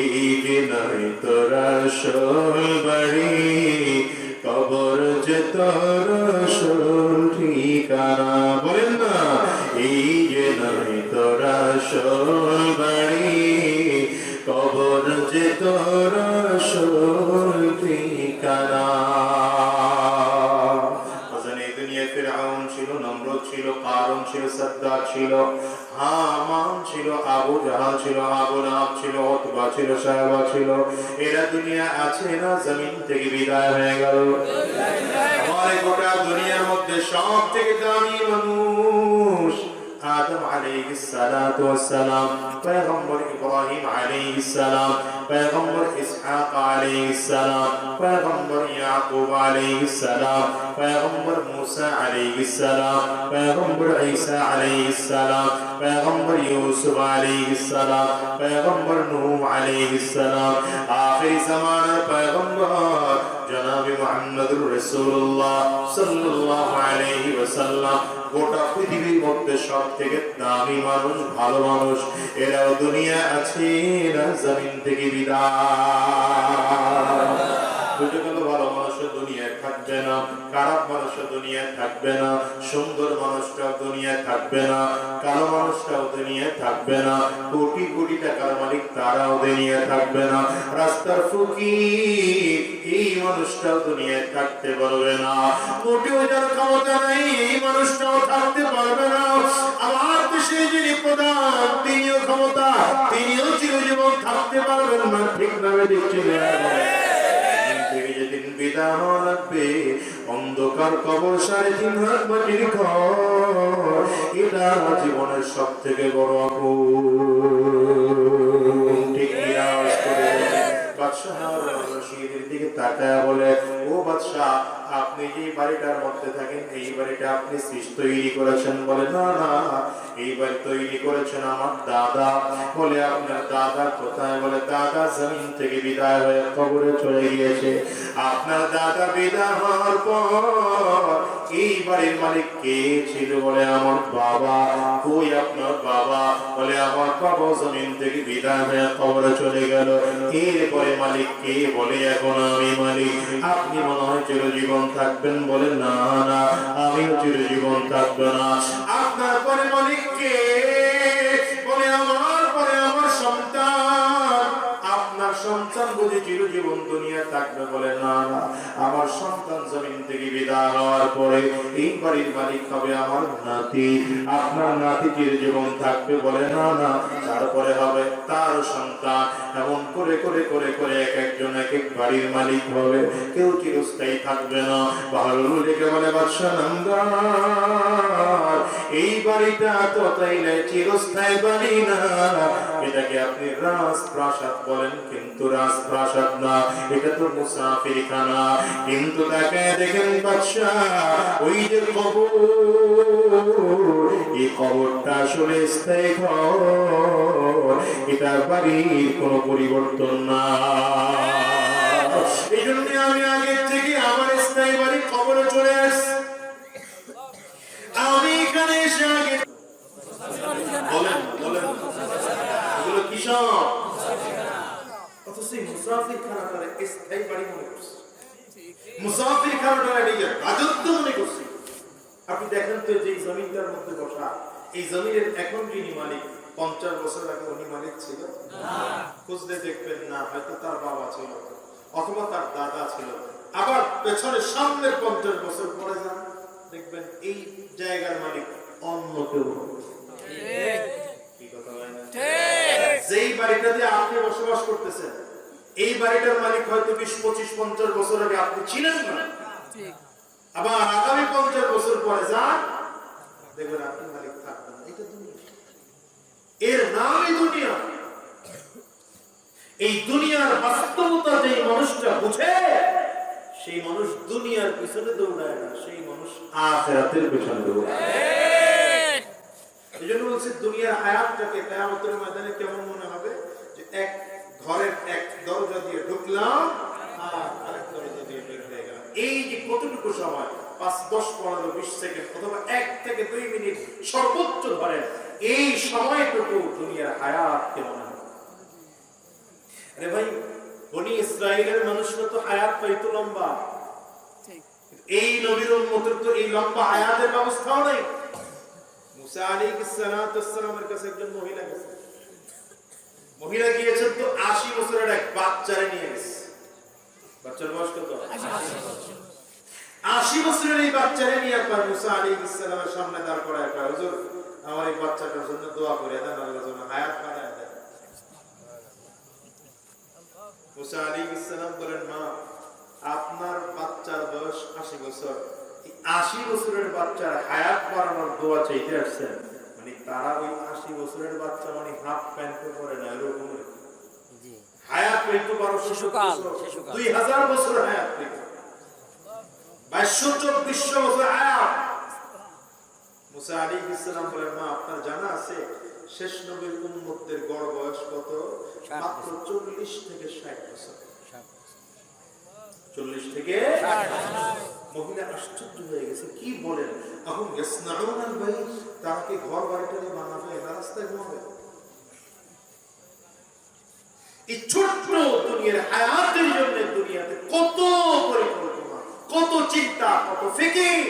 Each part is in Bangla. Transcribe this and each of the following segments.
এই যে নয় তোরা আসল বাড়ি, কবর যে তোর আসল ঠিকানা। বলেন না, এই যে নয় তোরা আসল বাড়ি, কবর যে তোর আসল ঠিকানা। ফিরআউন ছিল, নমরুদ ছিল, কারুন ছিল, সাদ্দাত ছিল, হামান ছিল, আবু জাহাল ছিল, আবু লাহাব ছিল, উতবা ছিল, সায়বা ছিল। এরা দুনিয়া আছে না জমিন থেকে বিদায় হয়ে গেল। আমার গোটা দুনিয়ার মধ্যে সব থেকে দামি মানুষ আদম আলাইহিস সালাতু ওয়াস সালাম, পয়গম্বর ইব্রাহিম আলাইহিস সালাম, পয়গম্বর ইসহাক আলাইহিস সালাম, পয়গম্বর ইয়াকুব আলাইহিস সালাম, পয়গম্বর মুসা আলাইহিস সালাম, পয়গম্বর ঈসা আলাইহিস সালাম, পয়গম্বর ইউসুফ আলাইহিস সালাম, পয়গম্বর নূহ আলাইহিস সালাম, আখির জামানার পয়গম্বর জনাব মুহাম্মদুর রাসূলুল্লাহ সাল্লাল্লাহু আলাইহি ওয়াসাল্লাম। গোটা পৃথিবীর মধ্যে সব থেকে দামি মানুষ, ভালো মানুষ, এরাও দুনিয়া আছে না জমিন থেকে বিদায়। বুঝে গেল, ভালো মানুষও দুনিয়ায় থাকবে না, খারাপ মানুষও দুনিয়ায় থাকবে না, সুন্দর মানুষটাও দুনিয়ায় থাকবে না, কালো মানুষটাও দুনিয়ায় থাকবে না, কোটি কোটি টাকার মালিক তারাও দুনিয়ায় থাকবে না, রাস্তার ফকির এই মানুষটাও দুনিয়ায় থাকতে পারবে না, কোটি হাজার ক্ষমতা নাই এই মানুষটাও থাকতে পারবে না। আমার দেশে যিনি প্রধান তিনিও ক্ষমতা, তিনিও চিরজীবন থাকতে পারবেন না। ঠিক নামে দেখছি যেদিন বিদায় হওয়া লাগবে, অন্ধকার কবর, 3.5 হাত মাটির ঘর, এটা জীবনের সব থেকে বড় আপন। ঠিক নিরাশ করে বাদশাহ রশিদের দিকে তাকায় বলে, ও বাদশাহ, আপনি যে বাড়িটার মধ্যে থাকেন এই বাড়িটা আপনি তৈরি করেছেন? বলে, না না, এই বাড়ি তৈরি করেছেন আমার দাদা। বলে, আপনার দাদা কোথায়? বলে, দাদা জমিন থেকে বিদায় হয়ে কবরে চলে গিয়েছে। আপনার দাদা বিদায় হওয়ার পর এই বাড়ির মালিক কে ছিল? বলে, আমার বাবা। কই আপনার বাবা? বলে, আমার বাবা জমিন থেকে বিদায় হয়ে কবরে চলে গেল। এরপরে মালিক কে? বলে, এখন আমি মালিক। আপনি মনে হয় চিরজীবন থাকবেন? বলে, না না, আমিও চিরজীবন থাকবো না। আপনার পরে মালিক কে? বলে, আমার পরে আমার সন্তান। আপনার সন্তান বুঝি চিরজীবন দুনিয়া থাকবে? বলে, না না, আমার সন্তান জমিন থেকে বিদায় হওয়ার পরে এই বাড়ির মালিক হবে আমার নাতি। আপনার নাতি চিরজীবন থাকবে? বলে, না না, তারপরে হবে তার সন্তান। এমন করে করে করে করে এক একজন এক এক বাড়ির মালিক হবে, কেউ চিরস্থায়ী থাকবে না। ভালো লেগে বলে, বাদশাহ নামদার, এই বাড়িটা তো তাইলে চিরস্থায়ী বাড়ি না, এটাকে আপনি রাজপ্রাসাদ বলেন, কিন্তু রাজপ্রাসাদ না, এটা তো মুসাফিরখানা। কিন্তু তাকে দেখেন বাদশাহ, ওই যে কবর, এই কবরটা আসলে স্থায়ী ঘর, এটা বাড়ির কোনো পরিবর্তন না। এই জন্য আমি আগের থেকে আমার স্থায়ী বাড়ি কবরে চলে আসছি। আমি এখানে এসে আগে বলেন বলেন, এগুলো কিসব? অথচ মুসাফির খানাটারে স্থায়ী বাড়ি মনে করছে, মুসাফির খানাটারে নিজের রাজত্ব মনে করছে। আপনি দেখেন তো, যে জমিনটার মধ্যে বসা, এই জমিনের এখন যিনি মালিক, 50 বছর আগে উনি মালিক ছিল না? খুঁজলে দেখবেন না, হয়তো তার বাবা ছিল অথবা তার দাদা ছিল। আবার পেছনে সামনের 50 বছর পরে যান, দেখবেন এই জায়গার মালিক অন্য কেউ। কি কথা বলেন? যেই বাড়িটাতে আপনি বসবাস করতেছেন, এই বাড়িটার মালিক হয়তো 20, 25, 50 বছর আগে আপনি ছিলেন না। আবার আগামী 50 বছর পরে যান, দেখবেন আপনি মালিক থাকবেন। এটা দুনিয়া, এর নামই দুনিয়া। এই দুনিয়ার বাস্তবতা যে মানুষটা বুঝে, সেই মানুষ দুনিয়ার পিছনে দৌড়ায় না, সেই মানুষ আখিরাতের পিছনে দৌড়ায়। এজন্য বলছি, দুনিয়ার হায়াতটাকে কিয়ামতের ময়দানে কেমন মনে হবে? যে এক ঘরের এক দরজা দিয়ে ঢুকলাম আর আরেক দরজা দিয়ে বের হয়ে গেলাম। এই যে কতটুকু সময়, 5, 10, 15, 20 সেকেন্ড অথবা 1 থেকে 2 মিনিট সর্বোচ্চ ধরেন, এই সময়টুকু দুনিয়ার হায়াত কেমন হয়? আরে ভাই, বনি ইসরাইলের মানুষরা তো হায়াত পাইতো লম্বা, এই নবীর উম্মতের তো এই লম্বা হায়াতের ব্যবস্থাও নাই। মুসা আলাইহিস সালামের কাছে একজন মহিলা গেছে, মহিলা গিয়েছেন তো 80 বছরের এক বাচ্চারে নিয়ে গেছে। বাচ্চার বয়স কত? 80 বছরের এই বাচ্চারে নিয়ে আপনার মুসা আলাইহিস সালামের সামনে দাঁড় করায়, হুজুর আমার এই বাচ্চাটার জন্য দোয়া করে দেন, আল্লাহর জন্য হায়াত বাড়ায় দেন। মুসা আলাইহিস সালাম বলেন, মা আপনার বাচ্চার বয়স 80 বছর, 80 বছরের বাচ্চার হায়াত বাড়ানোর দোয়া চাইতে আসছেন, মানে তারা ওই 80 বছরের বাচ্চা মানে হাফ প্যান্ট পরে না, এরকম হায়াত পেতো 2000 বছর হায়াত পেতো, 2224 বছর হায়াত। মুসা আলাইহিস সালাম বলেন, মা আপনার জানা আছে শেষ নবীর উম্মতদের গড় বয়স কত? মাত্র 40 থেকে 60 বছর। 40 থেকে 60। মহিলা আশ্চর্য হয়ে গেছে, কি বলেন? এখন ইয়াসনাউনাল বাইত, তারা কি ঘর বাড়িটা বানাবে, রাস্তায় ঘুমাবে? এই ছোট্ট দুনিয়ার হায়াতের জন্য দুনিয়াতে কত পরিকল্পনা, কত চিন্তা, কত ফিকির।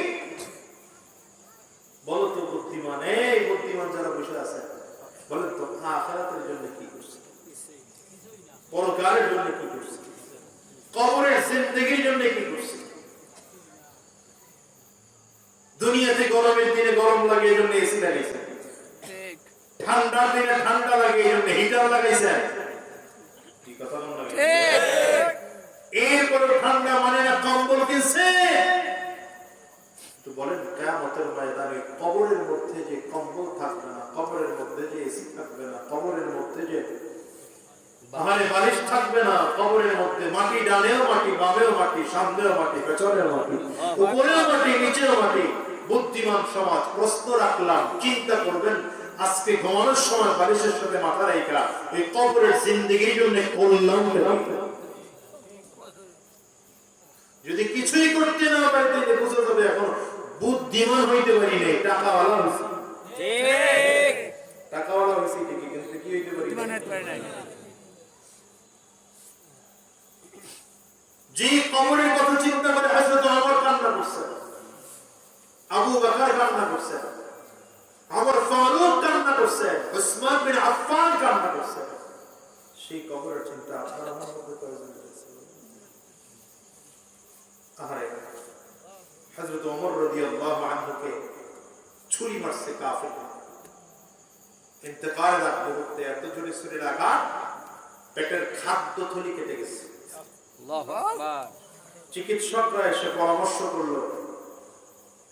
বলো তো বুদ্ধিমান, এই বুদ্ধিমান যারা বসে আছে, বলেন তো আখিরাতের জন্য কি করছে, পরকালের জন্য কি করছে, কবরের জিন্দেগির জন্য কি করছে? দুনিয়াতে গরমের দিনে গরম লাগে এই জন্য এসি লাগাইছে, ঠান্ডার দিনে ঠান্ডা লাগে এই জন্য হিটার লাগাইছে। কি কথা মনে লাগে? এরপরে ঠান্ডা মানে না কম্বল কিনছে। তো বলেন কিয়ামতের ময়দানে কবরের মধ্যে যে কম্বল থাকবে না, কবরের মধ্যে যে এসি থাকবে না, কবরের মধ্যে যে বাহারে বালিশ থাকবে না, কবরের মধ্যে মাটি, ডানেও মাটি, বামেও মাটি, সামনেও মাটি, পেছনেও মাটি, উপরেও মাটি, নিচেও মাটি। বুদ্ধিমান সমাজ প্রশ্ন রাখলাম, চিন্তা করবেন আজকে ঘুমানোর সময় বালিশের সাথে মাথা রাখা এই কবরের জিন্দেগির জন্য করলাম। যদি কিছুই করতে না পারি তাহলে বুঝে যাবে এখন বুদ্ধিমান হইতে পারি নাই, টাকাওয়ালা হইছি। ঠিক, টাকাওয়ালা হইছি ঠিকই, কিন্তু কি হইতে পারি নাই। যে কবরের কথা চিন্তা করে হযরত ওমর কান্না করছে, আবু বকর কান্না করছে, ওমর ফারুক কান্না করছে, উসমান বিন আফফান কান্না করছে, সেই কবরের চিন্তা আপনার আমার মধ্যে প্রয়োজন আছে। আরে হযরত ওমর রাদিয়াল্লাহু আনহুকে ছুরি মারছে কাফের, ইন্তেকালের আগ মুহূর্তে এত জোরে ছুরির আঘাত পেটের খাদ্যথলি কেটে গেছে। আল্লাহু আকবার। চিকিৎসকরা এসে পরামর্শ করলো,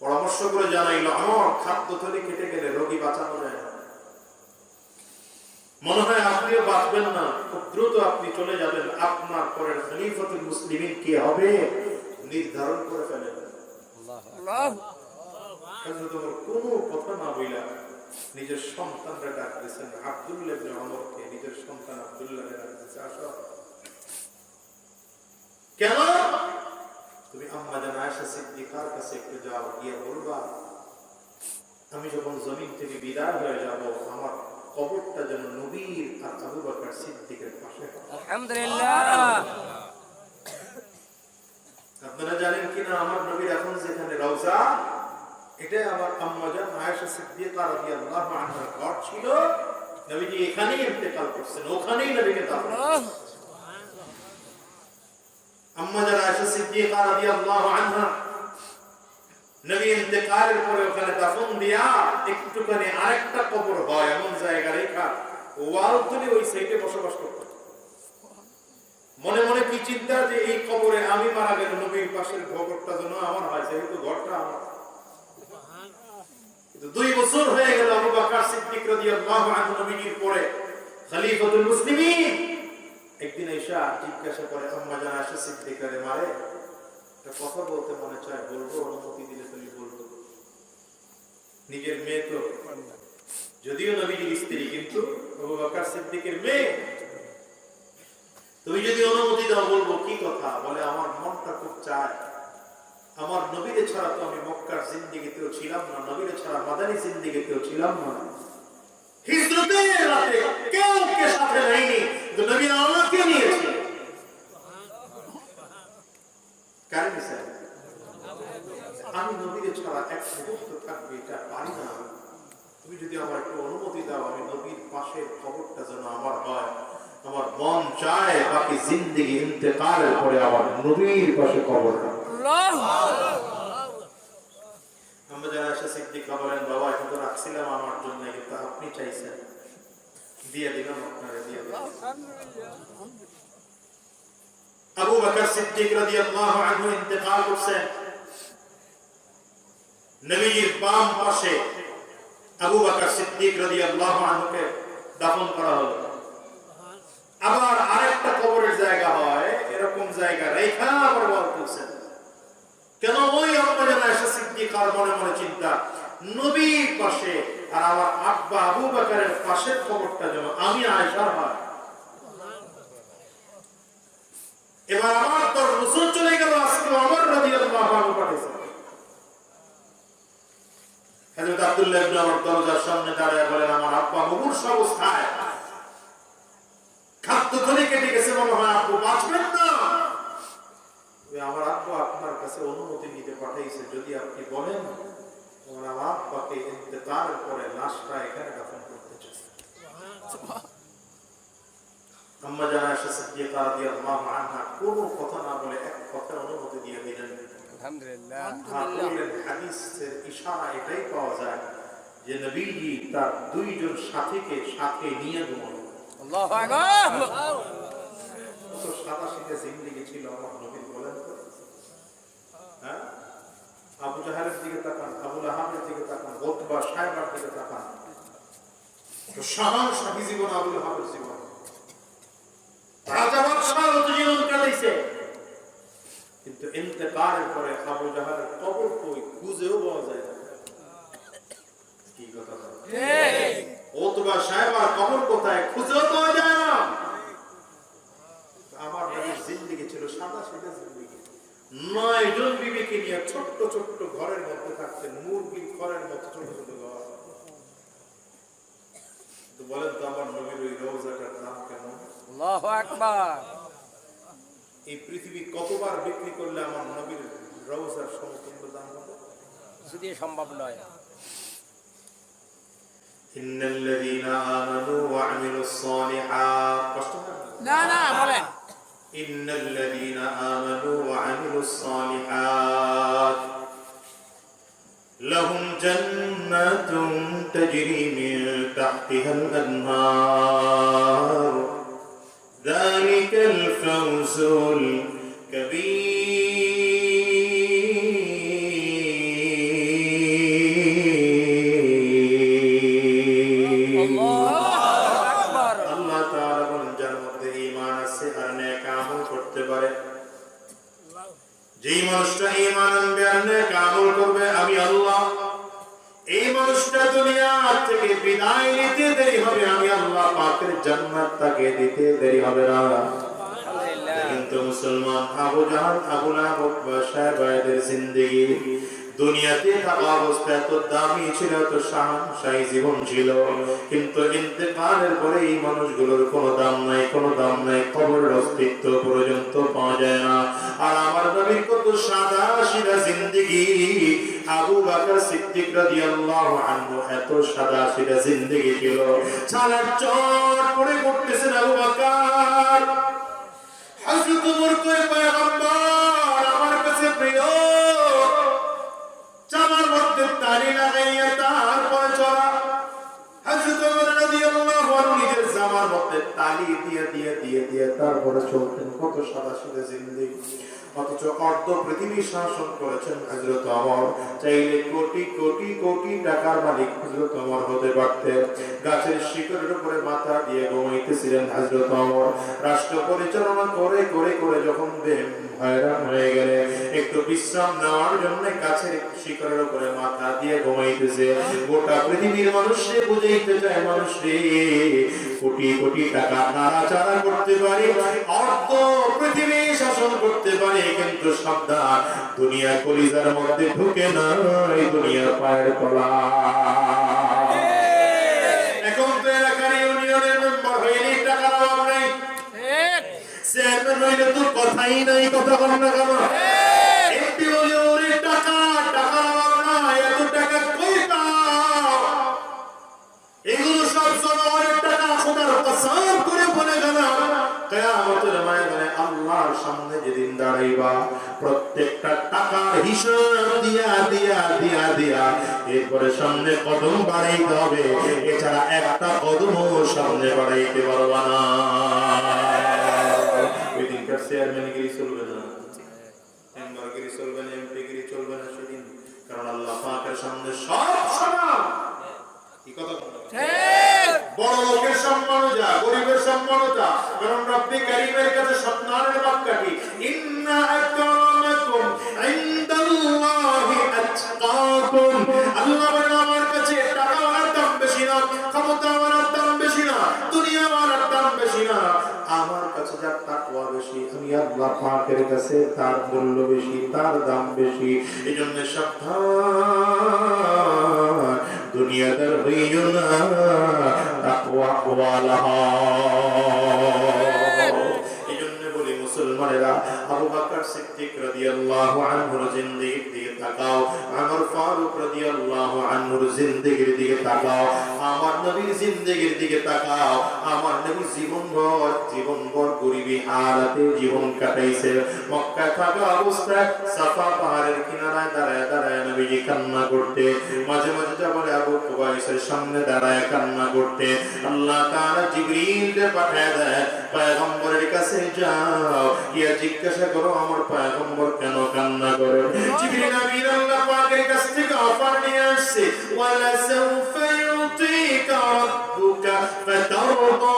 পরামর্শ করে জানাইলো আমার খাদ্যথলি কেটে গেলে রোগী বাঁচানো যায় না, মনে হয় আপনিও বাঁচবেন না, খুব দ্রুত আপনি চলে যাবেন, আপনার পরের খলিফাতুল মুসলিমিন কে হবে নির্ধারণ করে ফেলেন। আল্লাহু আকবার। কোনো কথা না বইলা নিজের সন্তানরা ডাক দিয়েছেন, আব্দুল্লাহ ইবনে ওমরকে নিজের সন্তান আব্দুল্লাহকে ডাক দিয়েছে, আসো। কেন? তুমি আম্মা জান আয়েশা সিদ্দিকার কাছে একটু যাও, গিয়ে বলবা আমি যখন জমিন থেকে বিদায় হয়ে যাব আমার কবরটা যেন নবীর আর আবু বকর সিদ্দিকের পাশে। আলহামদুলিল্লাহ। আপনারা জানেন কিনা আমার নবীর এখন যেখানে রওজা, এটা আমার আম্মা জান আয়েশা সিদ্দিকা রাদিয়াল্লাহু আনহার ঘর ছিল, নবীজি এখানেই ইন্তেকাল করছেন, ওখানেই নবীকে দাফন করেছেন। আম্মা জান আয়েশা সিদ্দিকা রাদিয়াল্লাহু আনহা নবী ইন্তেকালের পরে ওখানে দাফন দিয়া একটুখানি আরেকটা কবর হয় এমন জায়গা রেখা ওয়াল তুলে ওই সাইডে বসবাস করত। মনে মনে কি চিন্তা যে এই কবরে আমি মারা গেলে নবীর পাশের কবরটা যেন আমার হয়, যেহেতু ঘরটা আমার। কিন্তু 2 বছর হয়ে গেল আবু বকর সিদ্দিক রাদিয়াল্লাহু আনহু নবীর পরে খলিফাতুল মুসলিমিন। একদিন এসা জিজ্ঞাসা করে আম্মা জান আয়েশা সিদ্দিকারে মারে একটা কথা বলতে মনে চায়, বলবো? অনুমতি দিলে তুমি বলবো। নিজের মেয়ে তো, যদিও নবীজির স্ত্রী কিন্তু আবু বকর সিদ্দিকের মেয়ে, তুমি যদি অনুমতি দাও বলবো। কি কথা? বলে আমার মনটা খুব চায় আমার নবীরে ছাড়া তো আমি মক্কার জিন্দেগিতেও ছিলাম না, নবীরে ছাড়া মাদানী জিন্দেগিতেও ছিলাম না। হিজরতের রাতে কেউ কে সাথে নেয়নি, কিন্তু নবী আমাকে নিয়েছে। কারণ স্যার আমি নবীরে ছাড়া এক মুহূর্ত থাকবে এটা পারি না। তুমি যদি আমার একটু অনুমতি দাও, আমি নবীর পাশের খবরটা যেন আমার হয়। আমার মন চায় বাকি জিন্দেগি ইন্তেকালের পরে আমার নবীর পাশে কবর আমরা যারা এসে সিদ্দিকা বলেন, বাবা এটা তো রাখছিলাম আমার জন্য, কিন্তু আপনি চাইছেন, দিয়ে দিলাম আপনারা, দিয়ে দিলাম। আবু বকর সিদ্দিক রাদিয়াল্লাহু আনহু ইন্তেকাল করছেন, নবীর বাম পাশে আবু বকর সিদ্দিক রাদিয়াল্লাহু আনহুকে দাফন করা হলো। আবার আরেকটা কবরের জায়গা হয়, এরকম জায়গা রেখা আবার বলতেছেন কেন ওই আম্মাজান আয়েশা সিদ্দিকার মনে মনে চিন্তা, নবীর পাশে আর আমার আব্বা আবু বকরের পাশের কবরটা যেন আমি আয়েশার হয়। এবার আমার তো রসুল চলে গেল, আজকে আমার রাদিয়াল্লাহু আনহু পাঠিয়েছে। হযরত আব্দুল্লাহ ইবনে ওমর দরজার সামনে দাঁড়িয়ে বলেন, আমার আব্বা মুমূর্ষ অবস্থায়, খাদ্য ধরে কেটে গেছে, মনে হয় আব্বু বাঁচবেন না। আমার আব্বা আপনার কাছে অনুমতি নিতে পাঠাইছে, যদি আপনি বলেন আমার আব্বাকে ইন্তেকালের পরে লাশটা এখানে দাফন করতে চাই। আম্মা জানা আয়েশা সিদ্দিকা রাদিয়াল্লাহু আনহা কোনো কথা না বলে এক কথার অনুমতি দিয়ে দিলেন। আলহামদুলিল্লাহ। হাদিসের ইশারা এটাই পাওয়া যায় যে নবীজি তার দুইজন সাথীকে সাথে নিয়ে ঘুমালেন। আল্লাহু আকবার। তো সাদা সিধে জিন্দেগি ছিল আমার নবীর, বলেন তো। হ্যাঁ, আবু জাহেলের দিকে তাকান, আবু লাহাবের দিকে তাকান, উতবা শায়বার দিকে তাকান, তো শাহান শাহী জীবন, আবু লাহাবের জীবন, রাজা বাদশাহ তো জীবন কাটাইছে, কিন্তু ইন্তেকালের পরে আবু জাহেলের কবর কই খুঁজেও পাওয়া যায় না। কি কথা ঠিক? উতবা শায়বার কবর কোথায় খুঁজেও পাওয়া যায় না। আমার নবীর জিন্দেগি ছিল সাদা সিধা জিন্দেগি। 9 জন বিবিকে নিয়ে ছোট্ট ছোট্ট ঘরের মধ্যে থাকতেন, মুরগির ঘরের মতো ছোট ছোট ঘর। তো বলেন তো আমার নবীর ওই রওজাটার দাম কেমন? আল্লাহু আকবার। এই পৃথিবী কতবার বিক্রি করলে আমার নবীর রওজার সমতুল্য দাম হবে? যদি সম্ভব নয়। ইন্নাল্লাযীনা আমানু ওয়া আমিলুস সালিহাত, কষ্ট না না বলেন, ইন্নাল্লাযীনা আমানু ওয়া আমিলুস সালিহাত লাহুম জান্নাতুন তাজরি মিন তাহতিহাল আনহার যালিকাল ফাওজুল কাবীর। আল্লাহ তাআলা বলেন, যার মধ্যে ঈমান আছে আর নেক আমল করতে পারে, যেই মানুষটা ঈমান আনবে আর নেক আমল করবে, আমি আল্লাহ এই মানুষটা দুনিয়া থেকে বিদায় নিতে দেরি হবে, আমি আল্লাহ পাকের জান্নাত তাকে দিতে দেরি হবে না। কিন্তু মুসলমান আবু জাহাল, আবু লাহাব, উতবা শায়বাদের জিন্দেগি দুনিয়াতে থাকা অবস্থায় এত দামি ছিল, এত শাহী জীবন ছিল, কিন্তু ইন্তেকালের পরে এই মানুষগুলোর কোনো দাম নাই, কোনো দাম নাই, কবরের অস্তিত্ব পর্যন্ত পাওয়া যায় না। আর আমার নবীর কত সাদা সিধা জিন্দেগি, আবু বকর সিদ্দিক রাদিয়াল্লাহু আনহু এত সাদা সিধা জিন্দেগি ছিল। সারা চট পড়ে করতেছেন আবু বকর, হযরত ওমর কয়, পয়গম্বর আমার কাছে প্রিয়, জামার মধ্যে তালি লাগাইয়া তারপরে চলা। হযরত ওমর রাদিয়াল্লাহু আনহু নিজের জামার মধ্যে তালি দিয়ে দিয়ে দিয়ে দিয়ে তারপরে চলতেন। কত সাদা সিধা জিন্দেগি, অথচ অর্ধ পৃথিবী শাসন করেছেন হযরত ওমর। চাইলে কোটি কোটি কোটি টাকার মালিক হযরত ওমর হতে পারতেন। গাছের শিকড়ের উপরে মাথা দিয়ে ঘুমাইতেছিলেন হযরত ওমর। রাষ্ট্র পরিচালনা করে করে করে যখন হয়রান হয়ে গেলে একটু বিশ্রাম নেওয়ার জন্য গাছের শিকড়ের উপরে মাথা দিয়ে ঘুমাইতেছে। গোটা পৃথিবীর মানুষকে বুঝাইতে চায়, মানুষরে কোটি কোটি টাকা নাড়াচাড়া করতে পারে, অর্ধ পৃথিবী শাসন করতে পারে, কিন্তু সাবধান, দুনিয়া কলিজার মধ্যে ঢুকে নাই, দুনিয়া পায়ের তলা। এখন তো এলাকার ইউনিয়নের মেম্বার হইলে টাকার অভাব নাই, চেয়ারম্যান হইলে তো কথাই নাই, কথা বল না কেন? এমপি হলে ওরে টাকা, টাকার অভাব নাই, এত টাকা কই পাও? এগুলো সব জনগণের টাকা। খোদার কসম করে বলে গেলাম, কিয়ামতের ময়দানে আল্লাহর সামনে যেদিন দাঁড়াইবা, প্রত্যেকটা টাকার হিসাব দিয়া দিয়া দিয়া দিয়া এরপরে সামনে কদম বাড়াইতে হবে, এছাড়া একটা কদমও সামনে বাড়াইতে পারবা না। ওই দিনকার চেয়ারম্যানগিরি চলবে না, মেম্বারগিরি চলবে না, এমপিগিরি চলবে না সেদিন, কারণ আল্লাহ পাকের সামনে সব সমান। কি কথা বড় লোকের সম্মানও যা, গরিবের সম্মানও যা, কারণ রব্বি কারীমের কাছে সম্মানের মাপকাঠি। ইন্না আকরামাকুম ইনদাল্লাহি আতকাকুম। আল্লাহ বলেন আমার কাছে টাকাওয়ালার দাম বেশি না, ক্ষমতাওয়ালার দাম বেশি না, দুনিয়াওয়ালার দাম বেশি না, আমার কাছে যার তাকওয়া বেশি, আমি আল্লাহ পাকের কাছে তার মূল্য বেশি, তার দাম বেশি। এজন্য সাবধান, দুনিয়াদার হইও না, তাকওয়া ওয়ালা হও। এজন্য বলি মুসলমানেরা, আবু বকর সিদ্দিক রাদিয়াল্লাহু আনহুর জিন্দেগির দিকে তাকাও, ওমর ফারুক রাদিয়াল্লাহু আনহুর জিন্দেগির দিকে তাকাও, আমার নবীর জিন্দেগির দিকে তাকাও। আমার নবী জীবনভর গরিবী হালাতে জীবন কাটাইছে। মক্কায় থাকা অবস্থায় সাফা পাহাড়ের কিনারায় দাঁড়ায় দাঁড়ায় নবীজি কান্না করতে, মাঝে মাঝে জাবলে আবু কুবাইসের সামনে দাঁড়ায় কান্না করতে। আল্লাহ তাআলা জিবরিলকে পাঠিয়ে দেয়, পয়গম্বরের কাছে যাও, গিয়ে জিজ্ঞাসা করো আমার পয়গম্বর কেন কান্না করে। জিবরিল আমিন আল্লাহ পাকের কাছ থেকে অফার নিয়ে আসছে, ওয়ালা সাউফা ইউতিকা রাব্বুকা ফাতারদা।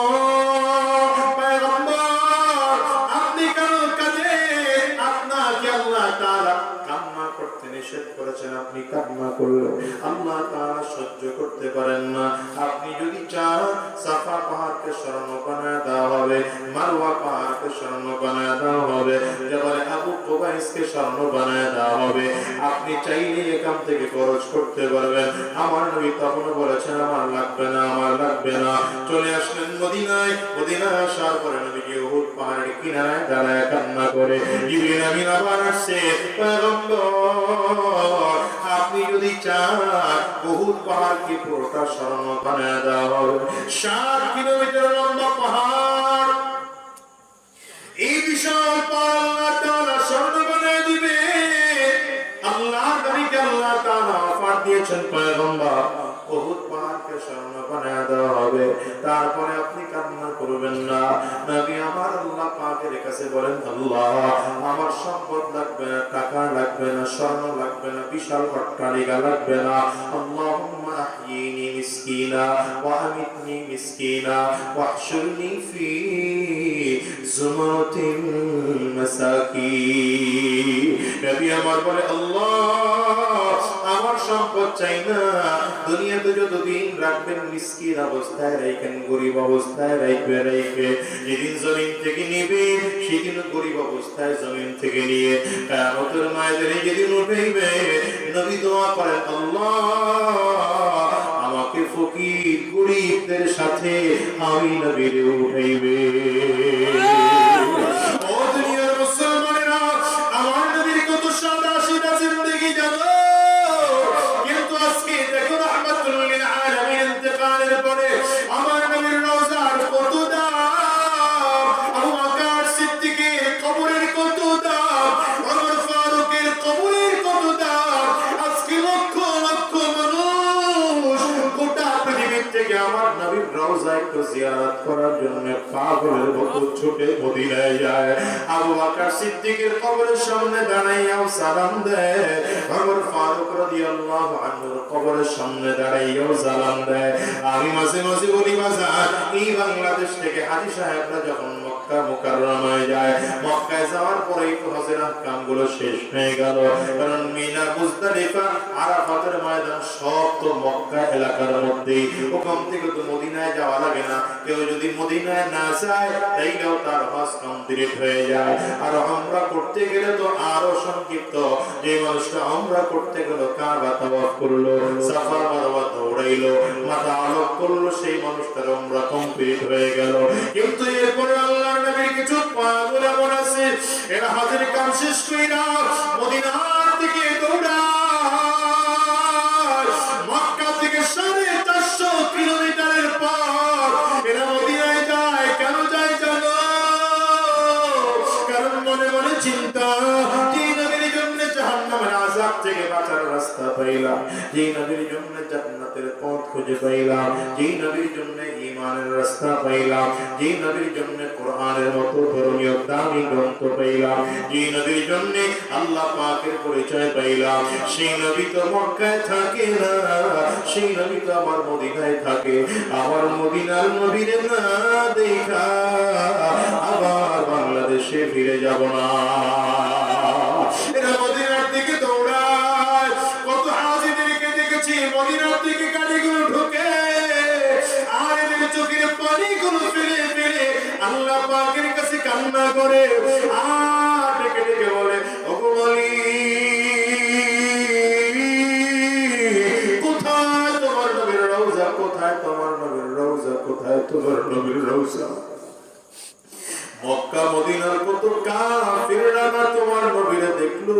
পয়গম্বর আপনি কেন কাঁদেন? আপনাকে আল্লাহ তাআলা কান্না করতে নিষেধ করেছেন, আপনি কান্না করলে আল্লাহ তাআলা সহ্য করতে পারেন না। আপনি যদি চান সাফা পাহাড়কে স্মরণ বানায় দেওয়া হবে, মারওয়া পাহাড়কে স্মরণ বানায় দেওয়া হবে, জবালে আবু কুবাইসকে স্মরণ বানায় দেওয়া হবে। আপনি চাইলে এখান থেকে খরচ করতে পারবেন। আমার নবী তখন বলেছেন আমার লাগবে না, আমার লাগবে না। চলে আসলেন মদিনায়। মদিনায় আসার পরে নবীজি উহুদ পাহাড়ের কিনারায় দাঁড়ায় কান্না করে। জিবরিল আমিন আবার আসছে, পয়গম্বর আপনি যদি চান উহুদ পাহাড়কে পুরোটা স্মরণ বানায় দেওয়া হবে। 7 কিলোমিটার লম্বা পাহাড়, এই বিশাল পাহাড় আল্লাহ তাআলা স্মরণ বানায় দিবে। আল্লাহ নবীকে আল্লাহ তাআলা অফার দিয়েছেন, পয়গম্বর উহুদ পাহাড়কে স্মরণ বানায় দেওয়া হবে, তারপরে আপনি কান্না করবেন না। নবী আমার আল্লাহ পাকের কাছে বলেন, আল্লাহ আমার সম্পদ লাগবে না, টাকা লাগবে না, স্বর্ণ লাগবে না, বিশাল অট্টালিকা লাগবে না। আল্লাহুম্মা আহয়িনি মিসকিনা ওয়া আমিতনি মিসকিনা ওয়াহশুরনি ফি জুমরাতিল মাসাকিন। নবী আমার বলে, আল্লাহ আমার সম্পদ চাই না, দুনিয়াতে যতদিন রাখবেন মিসকিন অবস্থায় রাখবেন, গরিব অবস্থায় রাখবেন, যেদিন জমিন থেকে নিবেন সেদিন গরিব অবস্থায় জমিন থেকে নিয়ে কিয়ামতের ময়দানে যেদিন উঠাইবে, নবী দোয়া করেন, আল্লাহ আমাকে ফকির গরিবদের সাথে আমি নবীরে উঠাইবে। ও দুনিয়ার মুসলমানেরা, আমার নবীর কত সাদা সিধা জিন্দেগি জানো? কিন্তু আজকে দেখো রাহমাতুল লিল আলামিন ইন্তেকালের পরে আমার নবীর রওজার কত দাম, আবু বকর সিদ্দিকের কবরের কত দাম, ওমর ফারুকের কবরের কত দাম। আজকে লক্ষ লক্ষ মানুষ গোটা পৃথিবী থেকে আমার নবীর রওজা একটু জিয়ারত করার জন্য পাগলের মতো ছুটে মদিনায় যায়। আবু বকর সিদ্দিকের কবরের সামনে দাঁড়াইয়াও সালাম দেয়, ওমর ফারুক রাদিয়াল্লাহু আনহুর কবরের সামনে দাঁড়াইয়াও সালাম দেয়। আমি মাঝে মাঝে বলি, বাজার এই বাংলাদেশ থেকে হাজী সাহেবরা যখন মক্কা মুকাররমায় যায়। মক্কায় যাওয়ার পরেই তো হজের আহকামগুলো শেষ হয়ে গেল, কারণ মিনা, মুজদালিফা, আরাফাতের ময়দান সব তো মক্কা এলাকার মধ্যেই। ওখান থেকে তো মদিনায় যাওয়া লাগে না। কেউ যদি মদিনায় না যায় তাইলেও তার হজ কমপ্লিট হয়ে যায়। আর উমরা করতে গেলে তো আরো সংক্ষিপ্ত। যে মানুষটা উমরা করতে গেল, কাবা তাওয়াফ করলো, সাফা মারওয়া দৌড়াইলো, মাথা আলোক করলো, সেই মানুষটার উমরা কমপ্লিট হয়ে গেল। কিন্তু এরপরে আল্লাহর নবীর কিছু পাগল এমন আছে, এরা হজের কাম শেষ কইরা মদিনার দিকে দৌড়ায়। মক্কা থেকে 450 কিলোমিটারের পর এরা মদিনায় যায়। কেন যায় জানো? কারণ মনে মনে চিন্তা, যে নবীর জন্য জাহান্নামের আযাব থেকে বাঁচার রাস্তা পাইলাম, যে নবীর জন্য জান্নাতের পথ খুঁজে পাইলাম, যে নবীর জন্য ঈমানের রাস্তা পাইলাম, যে নবীর জন্য কোরআনের মতো ধর্মীয় দামি গ্রন্থ পাইলাম, যে নবীর জন্য আল্লাহ পাকের পরিচয় পাইলাম, সেই নবী তো মক্কায় থাকে না, সেই নবী তো আমার মদিনায় থাকে। আমার মদিনার নবীরে না দেখা আবার বাংলাদেশে ফিরে যাব না। এরা মদিনার দিকে দৌড়ায়। কত হাজিদেরকে দেখেছি মদিনার দিকে গাড়িগুলো ঢোকে, আর এদের চোখের পানিগুলো ফেলে ফেলে আল্লাহ পাকের কাছে কান্না করে, আর ডেকে ডেকে বলে, ওগো মালিক, কোথায় তোমার নবীর রওজা, কোথায় তোমার নবীর রওজা, কোথায় তোমার নবীর রওজা? মক্কা মদিনার কত কাফিররা না তোমার নবীরে দেখলো,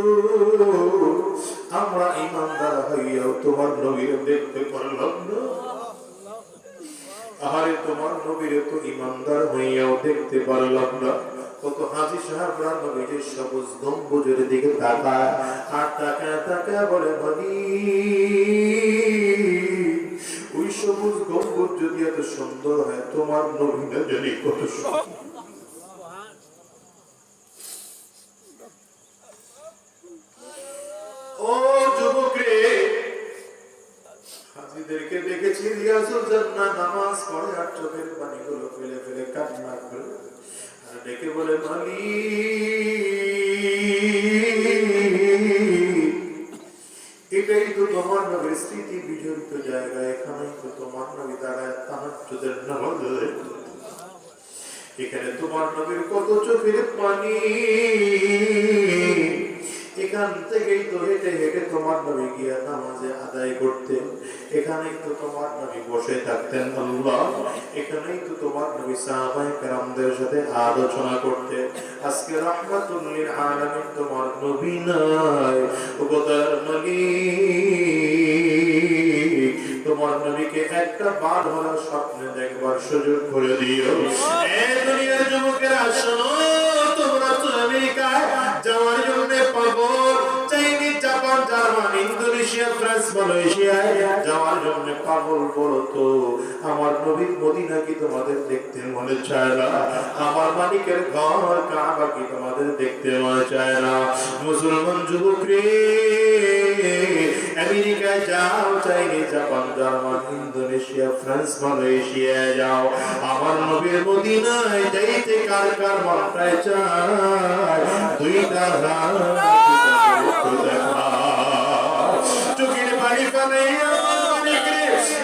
আমরা ঈমানদার হইয়াও তোমার নবীরে দেখতে পারলাম না। আহারে, তোমার নবীরে তো ঈমানদার হইয়াও দেখতে পারলাম না। কত হাজী সাহেবরা নবীর সবুজ গম্বুজের দিকে তাকায়, আর তাকায় তাকায় বলে, ভাবি, ওই সবুজ গম্বুজ যদি এত সুন্দর হয়, তোমার নবী না জানি কত সুন্দর। ও যুবক রে, হাজীদেরকে দেখেছি রিয়াজুল জান্নাহ নামাজ পড়ে আর চোখের পানিগুলো ফেলে ফেলে কান্না করে, আর ডেকে বলে, মালিক, এটাই তো তোমার নবীর স্মৃতি বিজড়িত জায়গা, এখানেই তো তোমার নবী দাঁড়ায় তাহাজ্জুদের নামাজ আদায় করে। এখানে তোমার নবীর কত চোখের পানি, এখান থেকেই তো হেঁটে হেঁটে তোমার নবী গিয়া নামাজে আদায় করতেন, এখানেই তো তোমার নবী বসে থাকতেন। আল্লাহ, এখানেই তো তোমার নবী সাহাবায়ে কেরামদের সাথে আলোচনা করতেন। আজকে রাহমাতুল লিল আলামিন তোমার নবী নাই। ও খোদার মালিক, তোমার নবীকে একটা বার হলো স্বপ্নে দেখবার সুযোগ করে দিও। এই দুনিয়ার যুবকেরা শোনো, তোমরা তো আমেরিকায় যাওয়ার জন্য পাগল, Chinese, Japan, German, Indonesia, France, মালয়েশিয়ায় যাওয়ার জন্য পাগল। বলো তো, আমার নবীর মদিনা কি তোমাদের দেখতে মনে চায় না? আমার মালিকের ঘর কাবা কি তোমাদের দেখতে মনে চায় না? মুসলমান যুবক রে, আমেরিকায় যাও, Chinese, Japan, German, Indonesia, France, মালয়েশিয়ায় যাও, আমার নবীর মদিনায় যাইতে কার কার মনটায় চায়? দুইটা হাত দেখা, চোখের পানি ফালাইয়া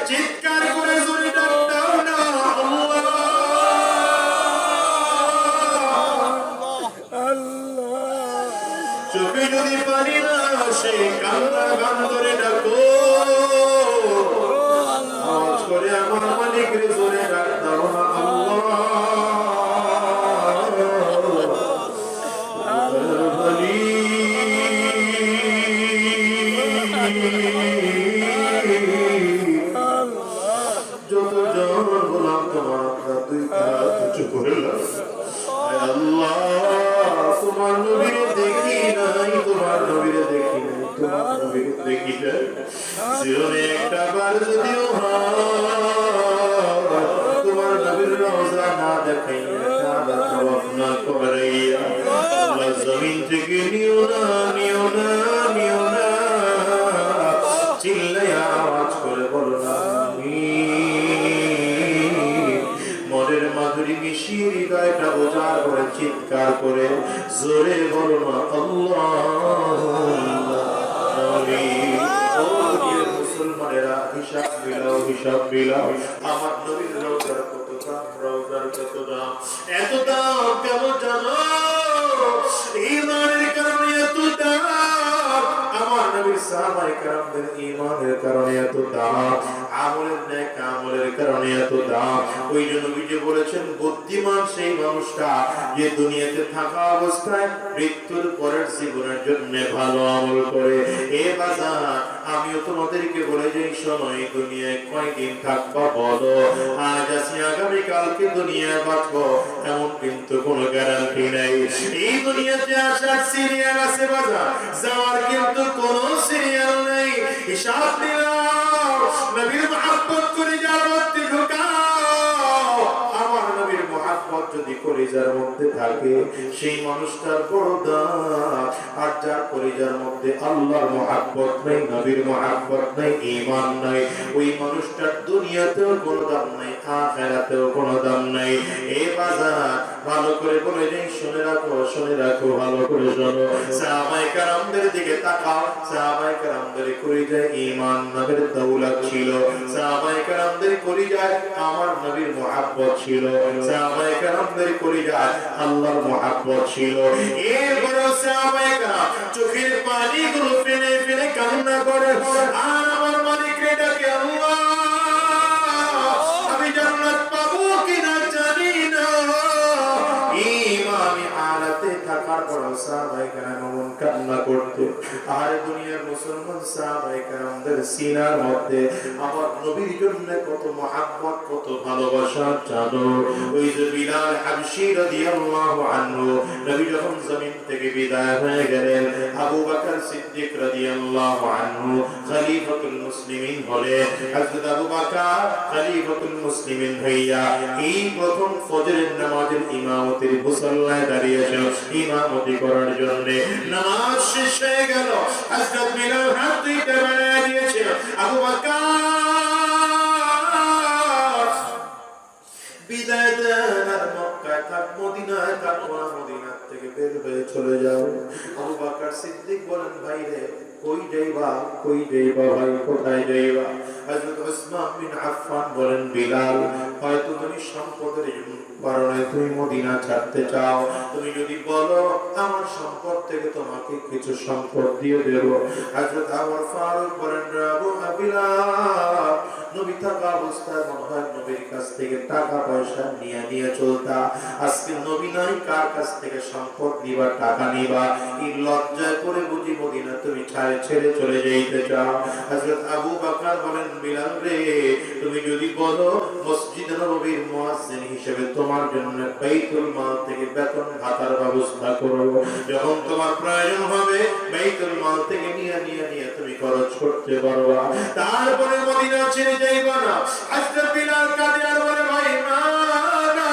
চিৎকার করে জোরে ডাক দাও না, আল্লাহ। চোখে যদি পানি না আসে, কান্না গান ধরে ডাকো, আওয়াজ করে আমার মালিকের জোরে ডাক দাও না, আল্লাহ। যতজন গোলাম তোমার দুই হাত উঁচু করে আল্লাহ, তোমার নবীরে দেখি নাই, তোমার নবীরে দেখি নাই, তোমার নবীরে দেখি নাই। জীবনে একটা বার যদিও তোমার নবীর রওজা না দেখাইয়া, কাবা তাওয়াফ না করাইয়া, আল্লাহ জমিন থেকে নিও না, নিও না, নিও না। চিল্লাইয়া আওয়াজ করে বলো না, মনের মাধুরী মিশিয়ে হৃদয়টা বোঝা চিৎকার করে জোরে বলো না আল্লাহুম্মা আমিন। ও দুনিয়ার মুসলমানেরা, হিসাব মিলাও, হিসাব মিলাও। আমার নবীর রওজার কত দাম, রওজার কত দাম, এত দাম কেন জানো? ঈমানের কারণে এত দাম। আমার নবীর সাহাবায়ে কেরামদের ঈমানের কারণে এত দাম, আমলের নেক আমলের কারণে এত দাম। ওই জন্য নবীজি বলেছেন, বুদ্ধিমান সেই মানুষটা যে দুনিয়াতে থাকা অবস্থায় মৃত্যুর পরের জীবনের জন্য ভালো আমল করে। এ বাজার, আমিও তোমাদেরকে বলে যাই, শোনো, এই দুনিয়ায় কয়দিন থাকবা বলো? আজ আছি, আগামী কালকে দুনিয়ায় বাঁচবো এমন কিন্তু কোনো গ্যারান্টি নাই। এই দুনিয়াতে আসার সিরিয়াল আছে বাজার, যাওয়ার কিন্তু কোনো সিরিয়াল নেই। হিসাব দিলাম, নবীর মহব্বত করে যার মধ্যে ঢোকাও। আমার নবীর মহব্বত যদি কলিজার মধ্যে থাকে, সেই মানুষটার বড় দাম। আর যার কলিজার মধ্যে আল্লাহর মহব্বত নাই, নবীর মহব্বত নাই, ঈমান নাই, ওই মানুষটার দুনিয়াতেও কোনো দাম নাই, আখিরাতেও কোনো দাম নাই। এই বাজার ভালো করে বলে যাই, শুনে রাখো, শুনে রাখো, ভালো করে শোনো। সাহাবায়ে কেরামদের দিকে তাকাও। সাহাবায়ে কেরামদের কলিজায় ঈমান নবীর দৌলত ছিল। সাহাবায়ে কেরামদের কলিজায় আমার নবীর মহব্বত ছিল। সাহাবায়ে কেরামদের কলিজায় আল্লাহর মহব্বত ছিল। এরপরে সাহাবায়ে কেরাম চোখের পানিগুলো ফেলে ফেলে কান্না করে, আর আমার মালিককে ডাকে, আল্লাহ, আমি জান্নাত পাবো কিনা জানি না। ইমামি আলাতে থাকার পর সাহাবায়ে কেরাম এমন কান্না করতে, আর দুনিয়ার মুসলমান সাহাবায়ে কেরামদের সিনার মধ্যে আমার নবীর জন্য কত মহব্বত, কত ভালোবাসা জানো? ওই যে বিলাল হাবশী রাদিয়াল্লাহু আনহু, নবী যখন জমিন থেকে বিদায় হয়ে গেলেন, আবু বকর সিদ্দিক রাদিয়াল্লাহু আনহু খলিফাতুল মুসলিমিন হলে, হযরত আবু বকর খলিফাতুল মুসলিমিন হইয়া এই প্রথম ফজরের নামাজের ইমামতির মুসল্লায় দাঁড়িয়েছেন ইমামতি করার জন্য। নামাজ শেষ হয়ে গেল, হযরত বিলাল হাত দুইটা বাড়িয়ে দিয়েছে। আবু বকর বিদায় দেন, আর মক্কায় থাক, মদিনায় থাকবো না, মদিনা থেকে বের হয়ে চলে যাও। আবু বকর সিদ্দিক বলেন, ভাই রে, কই যাইবা, কই যাইবা ভাই, কোথায় যাইবা? হযরত উসমান বিন আফফান বলেন, বিলাল, হয়তো তুমি সম্পদের কারণে তুমি মদিনা ছাড়তে চাও, তুমি যদি বলো আমার সম্পদ থেকে তোমাকে কিছু সম্পদ দিয়ে দেব। হযরত ওমর ফারুক বলেন, আবু বিলাল, নবী থাকা অবস্থায় মনে হয় নবীর কাছ থেকে টাকা পয়সা নিয়ে নিয়ে চলতা, আজকে নবী নাই, কার কাছ থেকে সম্পদ নিবা, টাকা নিবা? এই লজ্জায় পড়ে বুঝি মদিনা তুমি ছেড়ে চলে যাইতে চাও? হযরত আবু বকর বলেন, বিলাল রে, তুমি যদি বলো মসজিদ নববীর মুয়াজ্জিন হিসেবে তোমার জন্য বাইতুল মাল থেকে বেতন ভাতার ব্যবস্থা করব, যখন তোমার প্রয়োজন হবে বাইতুল মাল থেকে নিয়ে তুমি খরচ করতে পারবা, তারপরে মদিনা ছেড়ে যাইবা না। হযরত বিলাল কাঁদে আর বলে, ভাই না না,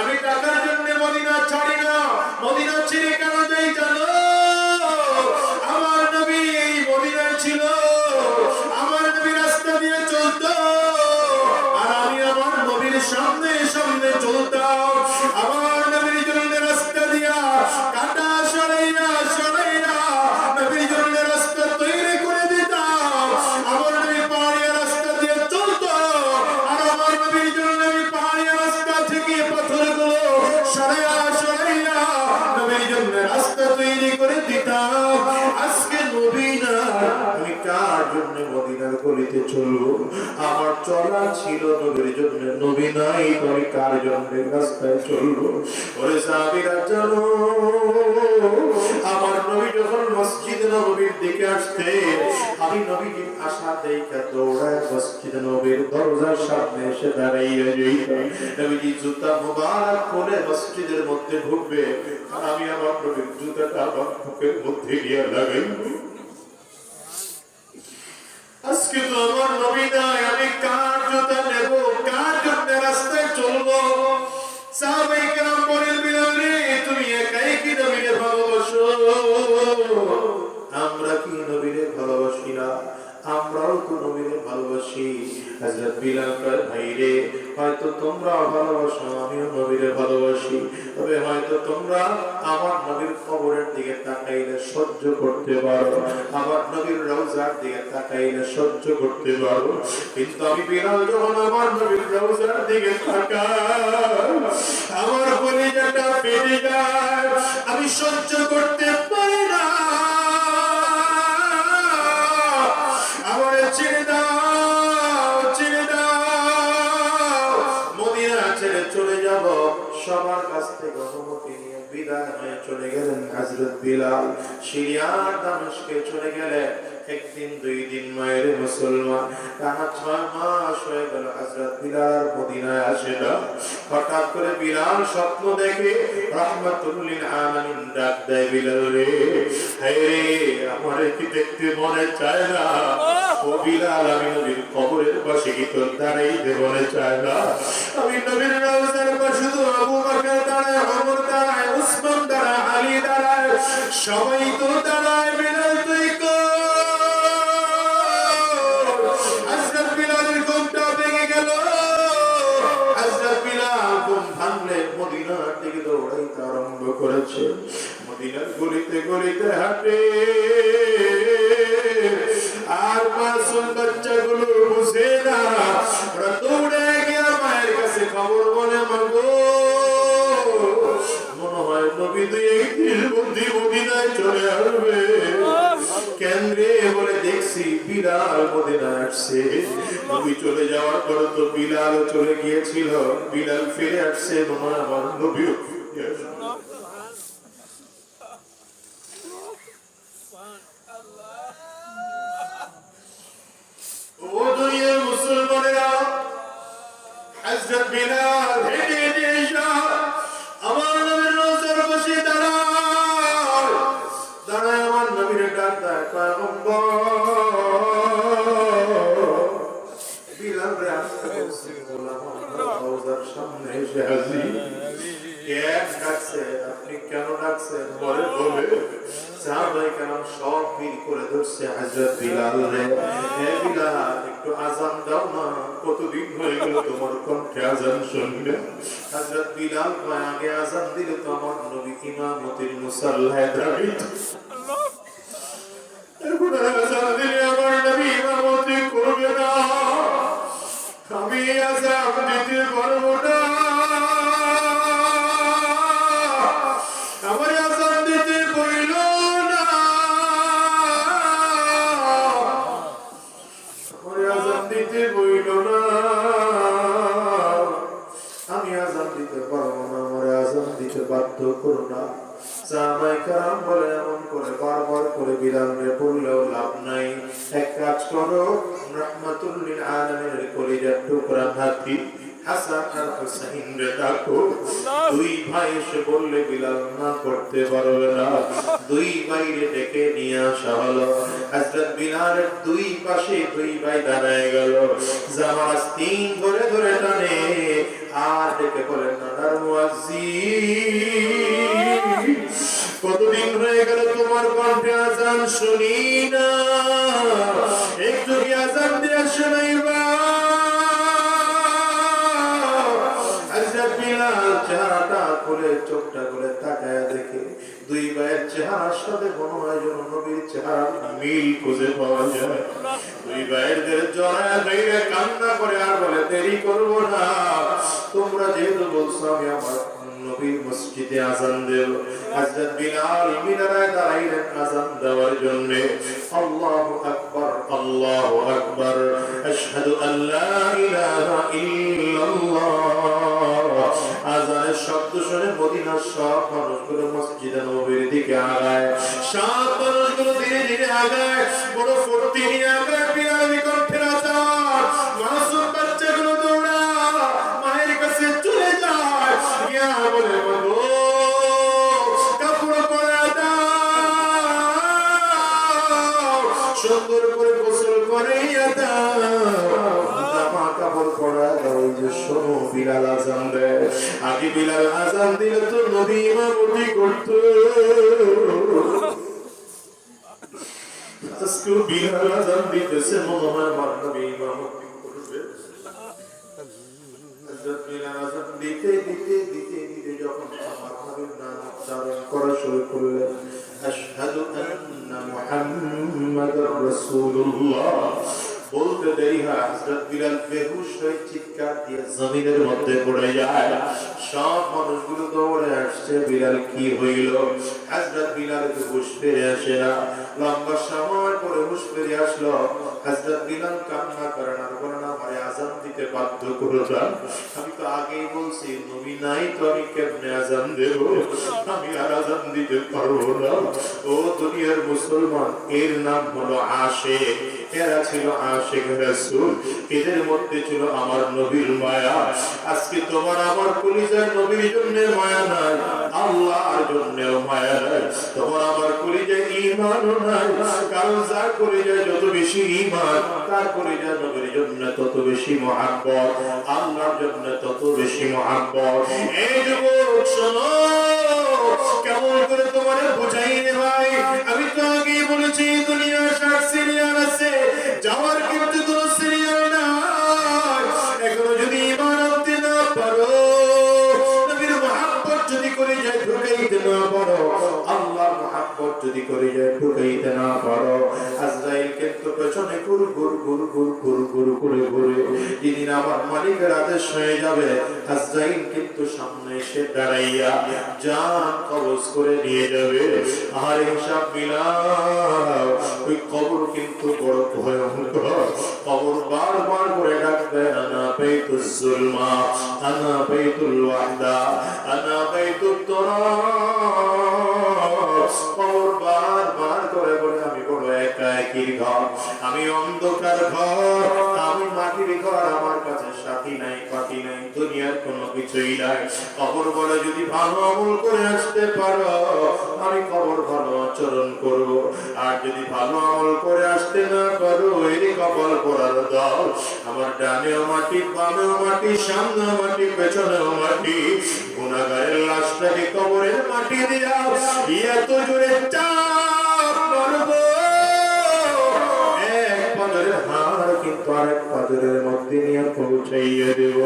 আমি টাকার জন্য মদিনা ছাড়ি না। মদিনা ছেড়ে কেন যাই জানো? আমার নবী এই মদিনায় ছিল, আমার নবী রাস্তা দিয়ে চলতো, আর আমি আমার নবীর সামনে সামনে চলতাম। আমার নবীর জন্য রাস্তা দিয়া কাটা সরাইয়া সরাইয়া নবীর জন্য রাস্তা তৈরি করে দিতাম। আমার নবী পাহাড়িয়া রাস্তা দিয়ে চলতো, আর আমার নবীর জন্য আমি পাহাড়িয়া রাস্তা থেকে পাথরগুলো সরাইয়া সরাইয়া নবীর জন্য রাস্তা তৈরি করে দিতাম। আজকে নবী না, আমি কার জন্য মদিনার গলিতে চলবো? আমার চলা ছিল নবীর জন্য, নবী নাই, আমি কার জন্য রাস্তায় চলবো? ওরে সাহাবীরা, জানো আমার নবী যখন মসজিদ নববীর দিকে আসতে, আমি নবীজির আশা দেখে দৌড়ায় মসজিদ নববীর দরজার সামনে এসে দাঁড়াইয়া যাইতাম। নবীজি জুতা মুবারক খুলে মসজিদের মধ্যে ঢুকবে, আর আমি আমার নবীর জুতাটা আমার বুকের মধ্যে দিয়ে লাগাইব। আজকে তো আমার নবী নাই, আমি কার জুতা নেব, কার জন্য রাস্তায় চলবো? সাহাবায়ে কেরাম বলেন, বিলাল রে, তুমি একাই কি নবীরে ভালোবাসো? আমরা কি নবীরে ভালোবাসি না? আমরাও তো নবীরে ভালোবাসি। ভালোবাসি। হযরত বিলাল কয় ভাইরে হয়তো তোমরা ভালোবাসো আমিও নবীরে ভালোবাসি, তবে হয়তো তোমরা আমার নবীর কবরের দিকে তাকাইলে সহ্য করতে পারো, আমার নবীর রওজার দিকে তাকাইলে সহ্য করতে পারো, কিন্তু আমি বিলাল যখন আমার নবীর রওজার দিকে তাকাই আমার কলিজাটা ফেটে যায়, আমি সহ্য করতে পারি না। আমার ছেড়ে দাও, ছেড়ে দাও, মদিনা ছেড়ে চলে যাব। সবার কাছ থেকে অনুমতি নিয়ে বিদায় হয়ে চলে গেলেন হযরত বিলাল। সিরিয়ার দামেস্কে চলে গেলেন। একদিন দুই দিন মায়ের মুসলমান টানা 6 মাস হয়ে গেল হযরত বিলাল মদিনায় আসে না। হঠাৎ করে বিলাল স্বপ্ন দেখে রাহমাতুল লিল আলামিন ডাক দেয়, বিলাল রে, হে রে, আমারে কি দেখতে মনে চায় না? ও বিলাল, আমি নবীর কবরের পাশে কি তোর দাঁড়াইতে মনে চায় না? আমি নবীর রওজার পাশে তো আবু বকর দাঁড়ায়, ওমর দাঁড়ায়, উসমান দাঁড়ায়, আলী দাঁড়ায়, সবাই তো দাঁড়ায়, বিলাল তুই কই? হযরত বিলালের ঘুমটা ভেঙে গেল। হযরত বিলাল ঘুম ভাঙলে মদিনার দিকে দৌড়াইতে আরম্ভ করেছে। মদিনার গলিতে গলিতে হাঁটে, আর মাসুম বাচ্চাগুলো বুঝে না, ওরা দৌড়ে গিয়ে মায়ের কাছে খবর বলে, মাগো মনে হয় নবী 2-1 দিনের মধ্যে মদিনায় চলে আসবে। কেন্দ্রে বলে দেখছি বিলাল মদিনায় আসছে। নবী চলে যাওয়ার পর তো বিলাল চলে গিয়েছিল, বিলাল ফিরে আসছে, মনে হয় আমার নবীও ফিরে আসবে। ও দুনিয়ার মুসলমানেরা, হযরত বিলাল হেঁটে হেঁটে এসে আমার নবীর রওজার পাশে দাঁড়ায়, দাঁড়ায় আমার নবীর ডাক দেয়, পয়গম্বর। বিলাল রে আসতে বলছি, বললাম রওজার সামনে এসে হাজির। কেন ডাকছে? আপনি কেন ডাকছেন? পরে বলে সাহাবায়ে কেরাম সব ভিড় করে ধরছে হযরত বিলাল রে, হে বিলাল একটু আযান দাও না, কতদিন হয়ে গেল তোমার কণ্ঠে আযান শুনি না। হযরত বিলাল কয়, আগে আযান দিলে তো আমার নবী ইমামতির মুসাল্লায় দাঁড়াইত, এখন আযান দিলে আমার নবী ইমামতি করবে না, আমি আযান দিতে পারবো না, আমার আযান দিতে বইল না, আমার আযান দিতে বইল না, আমি আযান দিতে পারবো না, আমার আযান দিতে বাধ্য করো না। সাহাবায়ে কেরাম বলে, এমন করে বারবার করে বিলালকে বললেও লাভ নাই, এক কাজ করো, রাহমাতুল লিল আলামিনের কলিজার টুকরা নাতি হাসান আর হুসাইন রে ডাকো। দুই ভাই এসে বললে বিলাল না করতে পারবে না, দুই ভাইরে ডেকে নিয়ে আসা হলো। হযরত বিলালের দুই পাশে দুই ভাই দাঁড়ায় গেল, জামার আস্তিন ধরে ধরে টানে আর ডেকে বলেন, নানার মুয়াজ্জিন, কতদিন হয়ে গেল তোমার কণ্ঠে আযান শুনি না, একটু কি আযান দিয়ে শোনাইবা? হযরত বিলাল চেহারাটা খুলে চোখটা খুলে তাকায় দেখে দুই ভাইয়ের চেহারার সাথে মনে হয় যেন নবীর চেহারা মিল খুঁজে পাওয়া যায়। দুই ভাইয়ের জড়ায় ধরে কান্না করে আর বলে, দেরি করবো না, তোমরা যেহেতু বলছো আমি আমার নবীর মসজিদে আযান দেব। হযরত বিলাল মিনারায় দাঁড়াইলেন আযান দেওয়ার জন্য। আল্লাহু আকবার, আল্লাহু আকবার, আশহাদু আল্লা ইলাহা ইল্লাল্লাহ। আযানের শব্দ শুনে মদিনার সব মানুষগুলো মসজিদে নববীর দিকে আগায়, সব মানুষগুলো ধীরে ধীরে আগায়, বড় ফুর্তি নিয়ে আগায়। বিলালের কণ্ঠের আযান, মাসুম বাচ্চাগুলো দৌড়া মায়ের কাছে চলে যায়, গিয়া বলে, মাগো কাপড় পরা দাও, সুন্দর করে গোসল করাইয়া দাও, জামা কাপড় পরা দাও। ওই যে শোনো, বিলাল আযান দেয়। আগে বিলাল আযান দিলে তো নবী ইমামতি করতো, আজকে বিলাল আযান দিতেছে, মনে হয় আমার নবী ইমামতি করবে। হযরত বিলাল আযান দিতে দিতে দিতে দিতে যখন আমার নবীর নাম উচ্চারণ করা শুরু করলেন, আশহাদু আন্না মুহাম্মাদুর রাসূলুল্লাহ বলতে দেরি হয়, হযরত বিলাল বেহুশ হয়ে চিৎকার দিয়ে জমিনের মধ্যে পড়ে যায়। সব মানুষগুলো দৌড়ে আসছে, বিলাল কি হইল? হযরত বিলাল হুঁশ ফিরে আসে না। লম্বা সময় পরে হুঁশ ফিরে আসলো। হযরত বিলাল কান্না করেন আর বলেন, আমারে আযান দিতে বাধ্য করেছেন। আমি তো আগেই বলছি নবী নাই তো আমি কেমনে আযান দেব? আমি আর আযান দিতে পারবো না। ও দুনিয়ার মুসলমান, এর নাম হলো আশিক। এরা ছিল আশিক রাসূল, এদের মধ্যে ছিল আমার নবীর মায়া। আজকে তোমার আমার কলিজার নবীর জন্য মায়া নাই, আল্লাহর জন্যও মায়া নাই। তোমার আমার কলিজায় ঈমানও নাই, কারণ যার কলিজায় যত বেশি ঈমান, তার কলিজায় নবীর জন্য তত বেশি মহব্বত, আল্লাহর জন্য তত বেশি মহব্বত। এই যুবক শোনো, কেমন করে তোমারে বুঝাই রে ভাই? আমি তো আগেই বলেছি দুনিয়ার 60 সিরিয়াল আছে, যাওয়ার কিন্তু কোনো সিরিয়াল নাই। এখনো যদি ঈমান আনতে না পারো, নবীর মহব্বত যদি করে যায় ঢুকাইতে না পারো, আল্লাহর মহব্বত যদি করে যায় ঢুকাইতে না পারো, আজরাইল কিন্তু পেছনে গুর গুর গুর গুর গুর গুর করে ঘুরে যেদিন আমার মালিকের আদেশ হয়ে যাবে, আজরাইল কিন্তু সামনে এসে দাঁড়াইয়া জান কবজ করে নিয়ে যাবে। আর হিসাব মিলাও, ওই কবর কিন্তু বড় ভয়ঙ্কর। কবর বারবার করে ডাকবে, আনা বাইতুজ যুলমা, আনা বাইতুল ওয়াহদা, আনা বাইতুত তুরাব। কবর বারবার করে বলে, আমি বড় একাকী ঘর, আমি অন্ধকার ঘর, আমি মাটির ঘর, আমার কাছে সাথী নাই, পাখি নাই, দুনিয়ার কোনো কিছুই নাই। কবর বলে, যদি ভালো আমল করে আসতে পারো, আমি কবর ভালো আচরণ করব। আর যদি ভালো আমল করে আসতে না পারো, এরই কপাল পড়ার দল। আমার ডানেও মাটি, বামেও মাটি, সামনেও মাটি, পেছনেও মাটি। গুনাহগারের লাশটাকে কবরের মাটি দিয়া এত জোরে চাপ মারবো, এক পাথরের হাড় কিন্তু আরেক পাথরের মধ্যে নিয়ে পৌঁছাইয়া দেব।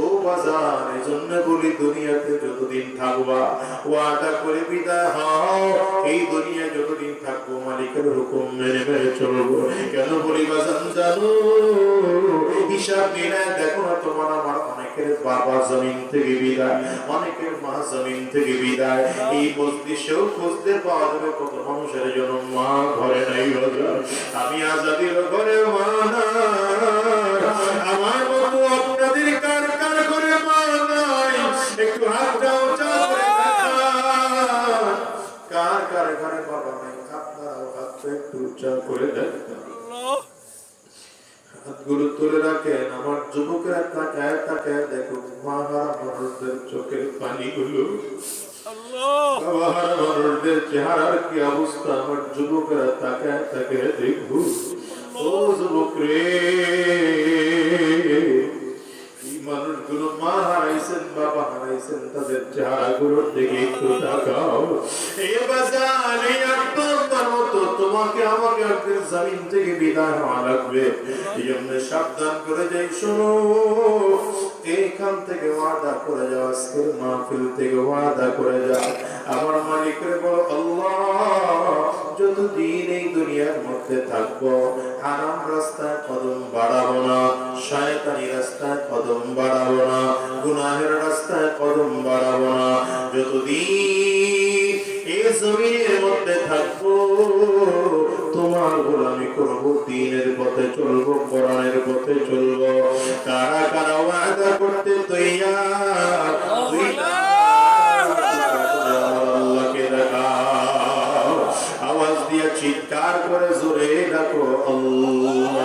ও বাজার, এজন্য বলি দুনিয়াতে যতদিন থাকবা ওয়াদা করে বিদায় হও। এই দুনিয়া যতদিন থাকবো মালিকের হুকুম মেনে মেনে চলবো। কেন বলি বাজান জানো? হিসাব মিলায় দেখো না, তোমার আমার অনেকের বাবা জমিন থেকে বিদায়, অনেকের মা জমিন থেকে বিদায়। এই মজলিসেও খুঁজতে পাওয়া যাবে কত মানুষের জন্য মা ঘরে নাই বাজার। আমি আজাদির ঘরে মা নাই, আমার মতো আপনাদের কার কার ঘরে মা নাই? একটু হাতটা উঁচা করে দেখান, কার কার ঘরে বাবা নাই? আপনারাও হাতটা একটু উঁচা করে দেখান, হাতগুলো তুলে রাখেন। আমার যুবকেরা তাকায় তাকায় দেখো মাহারা মানুষদের চোখের পানিগুলো, বাবাহারা মানুষদের চেহারার কি অবস্থা। আমার যুবকেরা তাকায় তাকায় দেখো। ও যুবক রে, এই মানুষগুলো মা হারাইছেন, বাবা হারাইছেন, তাদের চেহারাগুলোর দিকে একটু তাকাও। এই বাজার, এই আত্মার মতো তোমাকে আমাকে একদিন জমিন থেকে বিদায় হওয়া লাগবে। এই জন্য সাবধান করে যাই। শোনো, এইখান থেকে ওয়াদা করে যাও, আজকের মাহফিল থেকে ওয়াদা করে যাও। আমার মালিকের বল, আল্লাহ যতদিন এই দুনিয়ার মধ্যে থাকবো, হারাম রাস্তায় কদম বাড়াবো না, শয়তানি রাস্তায় কদম বাড়াবো না, গুনাহের রাস্তায় কদম বাড়াবো না। যতদিন এই জমিনের মধ্যে থাকবো, তোমার গোলামি করবো, দ্বীনের পথে চলবো, কোরআনের পথে চলবো। কারা কারা ওয়াদা করতে তৈয়ার? আল্লাহকে দেখাও, আওয়াজ দিয়ে চিৎকার করে জোরে ডাকো আল্লাহ,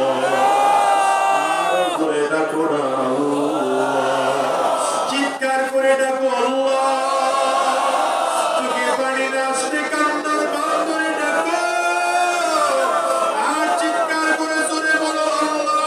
আরো জোরে ডাকো না আল্লাহ, চিৎকার করে ডাকো আল্লাহ। চোখে পানি না আসলে কান্নার বাঁধ ধরে ডাকো, আর চিৎকার করে জোরে বলো আল্লাহ।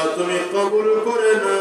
আল্লাহ তুমি কবুল করে না।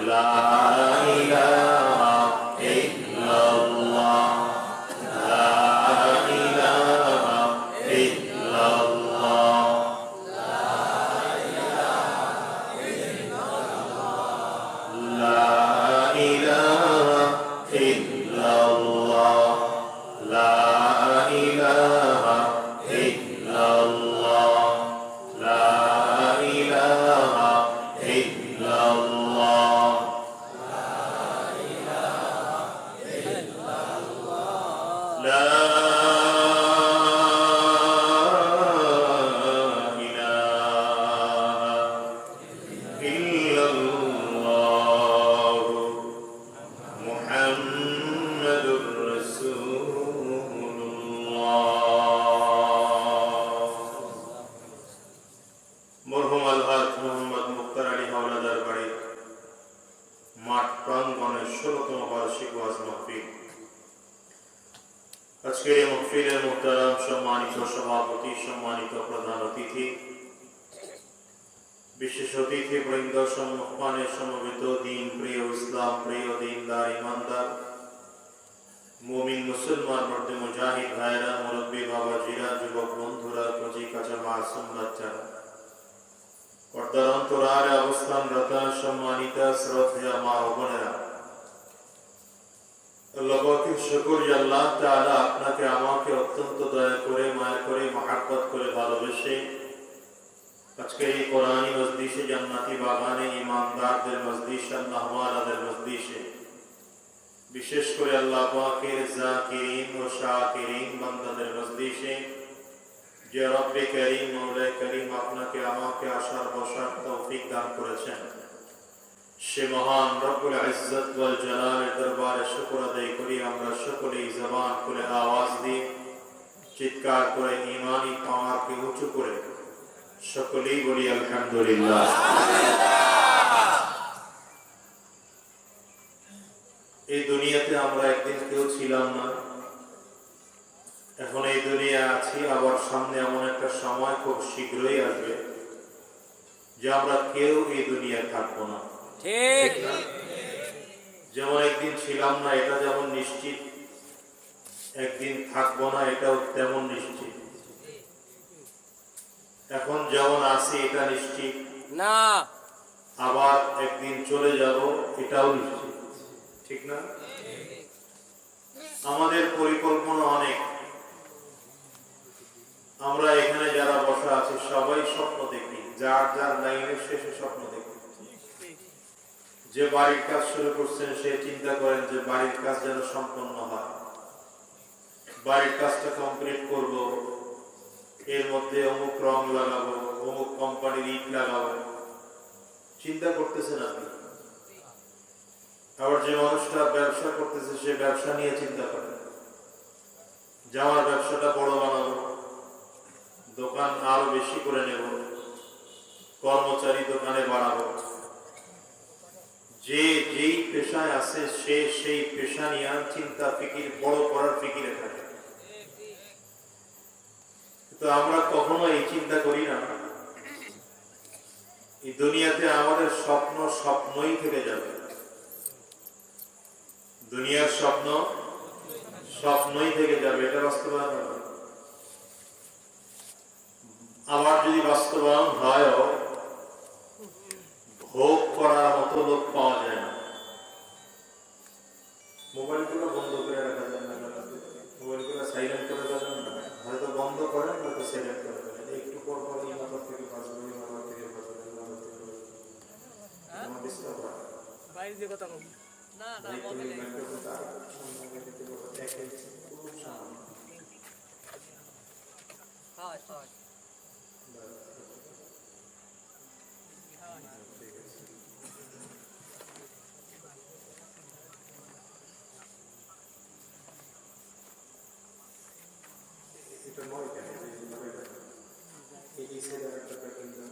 লা ইলাহা ইল্লাল্লাহ লা ইলাহা ইল্লাল্লাহ লা ইলাহা ইল্লাল্লাহ লা ইলাহা ইল্লাল্লাহ লা ইলাহা ইল্লাল্লাহ লা মরহুম আলহাজ মোহাম্মদ মুক্তার আলী হাওলাদার বাড়ি মাঠ প্রাঙ্গণের ১৬তম বার্ষিক ওয়াজ মাহফিল। আজকের এই মাহফিলের মুহতারাম সম্মানিত সভাপতি, সম্মানিত প্রধান অতিথি, বিশেষ অতিথি বৃন্দ, সম্মুখপানে সমবেত দিন প্রিয়, ইসলাম প্রিয়, দিনদার, ইমানদার, মুমিন মুসলমান, মর্দে মুজাহিদ ভাইরা, মুরব্বী বাবাজিরা, যুবক বন্ধুরা, কচি কাঁচা মাসুম বাচ্চারা, পর্দার অন্তরালে অবস্থানরত সম্মানিত শ্রদ্ধেয় মা ও বোনেরা, আল্লাহ পাকের শুকর যে আল্লাহ তাআলা আপনাকে আমাকে অত্যন্ত দয়া করে, মায়া করে, মহব্বত করে, ভালোবেসে আজকে এই কোরআনী মজলিসে, জান্নাতি বাগানে, ইমানদারদের মজলিসে, আল্লাহ ওয়ালাদের মজলিসে, বিশেষ করে আল্লাহ পাকের জাকিরিন ও শাকিরিন বান্দাদের মজলিসে যে রব্বে করিম, মওলা করিম আপনাকে আমাকে আসার বসার তৌফিক দান করেছেন, সে মহান রব্বুল ইজ্জত ওয়াল জালালের দরবারে শুকর আদায় করি। আমরা সকলেই জবান খুলে আওয়াজ দিয়ে চিৎকার করে ঈমানি পাওয়ারকে উঁচু করে সকলেই বলি আলহামদুলিল্লাহ। এই দুনিয়াতে আমরা একদিন কেউ ছিলাম না, এখন এই দুনিয়া আছি, আবার সামনে এমন একটা সময় খুব শীঘ্রই আসবে যে আমরা কেউ এই দুনিয়ায় থাকবো না। ঠিক যেমন একদিন ছিলাম না এটা যেমন নিশ্চিত, একদিন থাকবো না এটাও তেমন নিশ্চিত। এখন যেমন আছি এটা নিশ্চিত না, আবার একদিন চলে যাব এটাও নিশ্চিত, ঠিক না? আমাদের পরিকল্পনা অনেক। আমরা এখানে যারা বসা আছি সবাই স্বপ্ন দেখি, যার যার লাইনের শেষে স্বপ্ন দেখি। যে বাড়ির কাজ শুরু করছেন সে চিন্তা করেন যে বাড়ির কাজ যেন সম্পন্ন হয়, বাড়ির কাজটা কমপ্লিট করব, এর মধ্যে অমুক রং লাগাবো, অমুক কোম্পানির ইট লাগাবো, চিন্তা করতেছেন আপনি। আবার যে মানুষটা ব্যবসা করতেছে সে ব্যবসা নিয়ে চিন্তা করে যে আমার ব্যবসাটা বড় বানাবো, দোকান আরো বেশি করে নেব, কর্মচারী দোকানে বাড়াবো। যে যেই পেশায় আছে সে সেই পেশা নিয়ে চিন্তা ফিকির, বড় করার ফিকিরে থাকে। তো আমরা কখনো এই চিন্তা করি না এই দুনিয়াতে আমাদের স্বপ্ন স্বপ্নই থেকে যাবে, দুনিয়ার স্বপ্ন স্বপ্নই থেকে যাবে, এটা বাস্তবায়ন হবে। আবার যদি বাস্তবায়ন হয়, ভোগ করার মতো লোক পাওয়া যায় না। মোবাইলগুলো বন্ধ করে রাখা যায় না, মোবাইলগুলো সাইলেন্ট করে যাবেন না, হয়তো বন্ধ করেন, হয়তো সাইলেন্ট করে দেবেন। একটু পর পর ইমারত থেকে বাঁচবে, ইমারত থেকে বাঁচবে, ইমারত থেকে বাঁচবে, আমার ডিস্টার্ব হয়। বাইরে যে কথা বলি না না বলে নেই, খুব সামান্য। হয় হয় এটা নয় কেন, এই সাইডে একটা প্যাকিং দাও।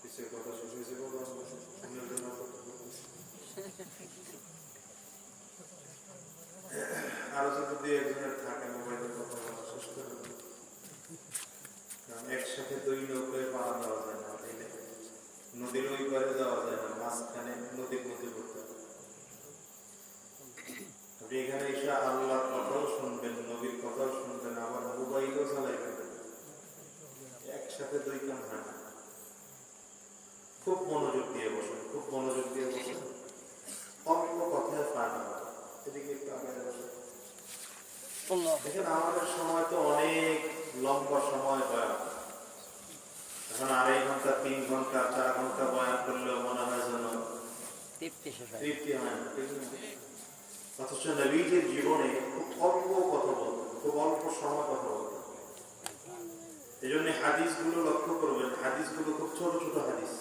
পিছের কথা শুনেছি বলো, শুনে দেবো। আরো যদি দুই একজনের থাকে মোবাইলের কথা বলা শেষ করে দেবো। একসাথে দুই নৌকায় পাড়া দেওয়া যায় না, তাই না? নদীর ওই পারে যাওয়া যায় না, মাঝখানে নদীর মধ্যে পড়তে হবে। আপনি এখানে এসে আল্লাহর কথাও শুনবেন, নবীর কথাও শুনবেন, আবার মোবাইলও চালাইবেন, একসাথে দুই কাম হয় না। খুব মনোযোগ দিয়ে বসেন, খুব মনোযোগ দিয়ে বসেন, অল্প কথায় পান। এদিকে একটু আগে বসেন। দেখেন আমাদের সময় তো অনেক লম্বা সময় বয়ান, এখন 2.5 ঘন্টা 3 ঘন্টা 4 ঘন্টা বয়ান করলেও মনে হয় যেন তৃপ্তি হয় না। অথচ নবীজির জীবনে খুব অল্প কথা বলতেন, খুব অল্প সময় কথা বলতেন। এই জন্য হাদিসগুলো লক্ষ্য করবেন, হাদিসগুলো খুব ছোট ছোট হাদিস।